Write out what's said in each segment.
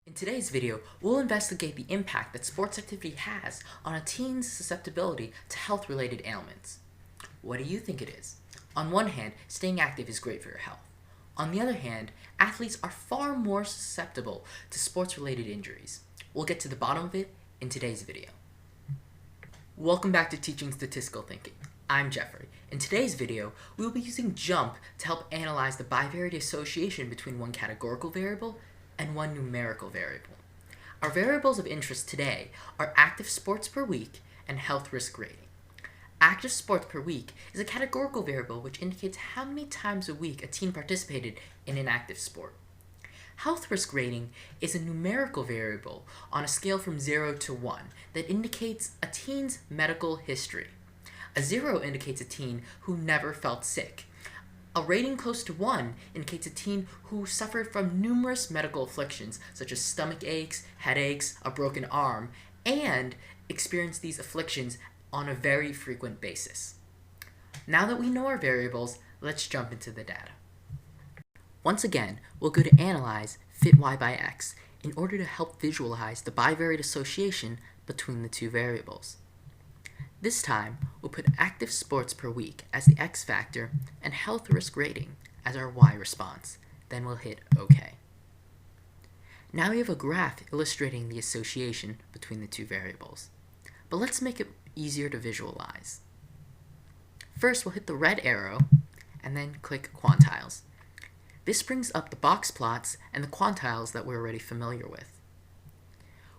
In today's video, we'll investigate the impact that sports activity has on a teen's susceptibility to health-related ailments. What do you think it is? On one hand, staying active is great for your health. On the other hand, athletes are far more susceptible to sports-related injuries. We'll get to the bottom of it in today's video. Welcome back to Teaching Statistical Thinking. I'm Jeffrey. In today's video, we will be using JUMP to help analyze the bivariate association between one categorical variable and one numerical variable. Our variables of interest today are active sports per week and health risk rating. Active sports per week is a categorical variable which indicates how many times a week a teen participated in an active sport. Health risk rating is a numerical variable on a scale from 0 to 1 that indicates a teen's medical history. A 0 indicates a teen who never felt sick. A rating close to 1 indicates a teen who suffered from numerous medical afflictions such as stomach aches, headaches, a broken arm, and experienced these afflictions on a very frequent basis. Now that we know our variables, let's jump into the data. Once again, we'll go to Analyze Fit Y by X in order to help visualize the bivariate association between the two variables. This time, we'll put active sports per week as the X factor and health risk rating as our Y response. Then we'll hit OK. Now we have a graph illustrating the association between the two variables. But let's make it easier to visualize. First, we'll hit the red arrow and then click Quantiles. This brings up the box plots and the quantiles that we're already familiar with.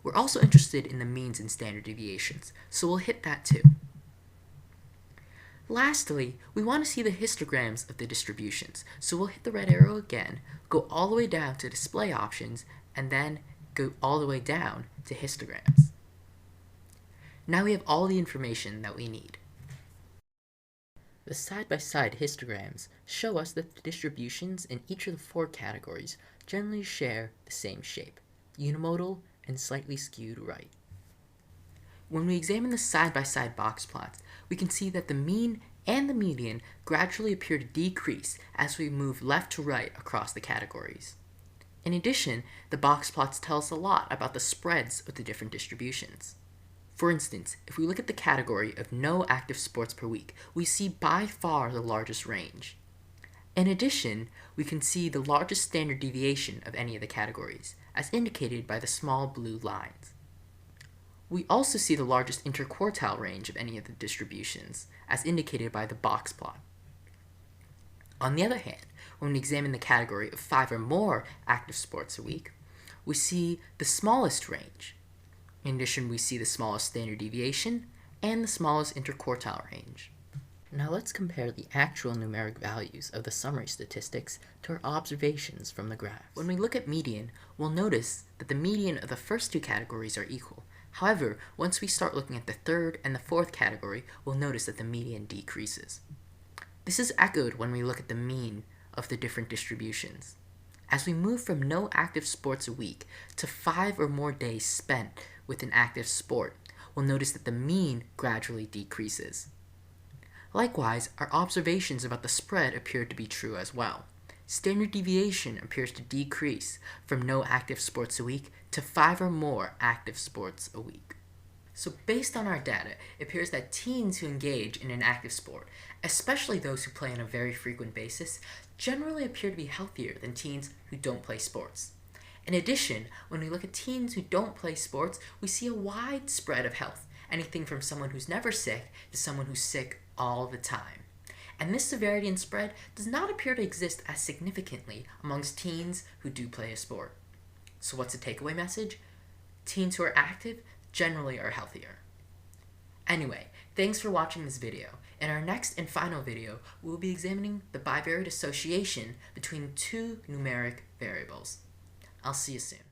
We're also interested in the means and standard deviations, so we'll hit that too. Lastly, we want to see the histograms of the distributions, so we'll hit the red arrow again, go all the way down to display options, and then go all the way down to histograms. Now we have all the information that we need. The side-by-side histograms show us that the distributions in each of the four categories generally share the same shape, unimodal and slightly skewed right. When we examine the side-by-side box plots, we can see that the mean and the median gradually appear to decrease as we move left to right across the categories. In addition, the box plots tell us a lot about the spreads of the different distributions. For instance, if we look at the category of no active sports per week, we see by far the largest range. In addition, we can see the largest standard deviation of any of the categories, as indicated by the small blue lines. We also see the largest interquartile range of any of the distributions, as indicated by the box plot. On the other hand, when we examine the category of 5 or more active sports a week, we see the smallest range. In addition, we see the smallest standard deviation and the smallest interquartile range. Now let's compare the actual numeric values of the summary statistics to our observations from the graph. When we look at median, we'll notice that the median of the first two categories are equal. However, once we start looking at the third and the fourth category, we'll notice that the median decreases. This is echoed when we look at the mean of the different distributions. As we move from no active sports a week to 5 or more days spent with an active sport, we'll notice that the mean gradually decreases. Likewise, our observations about the spread appear to be true as well. Standard deviation appears to decrease from no active sports a week to 5 or more active sports a week. So based on our data, it appears that teens who engage in an active sport, especially those who play on a very frequent basis, generally appear to be healthier than teens who don't play sports. In addition, when we look at teens who don't play sports, we see a wide spread of health, anything from someone who's never sick to someone who's sick all the time. And this severity and spread does not appear to exist as significantly amongst teens who do play a sport. So what's the takeaway message? Teens who are active generally are healthier. Anyway, thanks for watching this video. In our next and final video, we'll be examining the bivariate association between two numeric variables. I'll see you soon.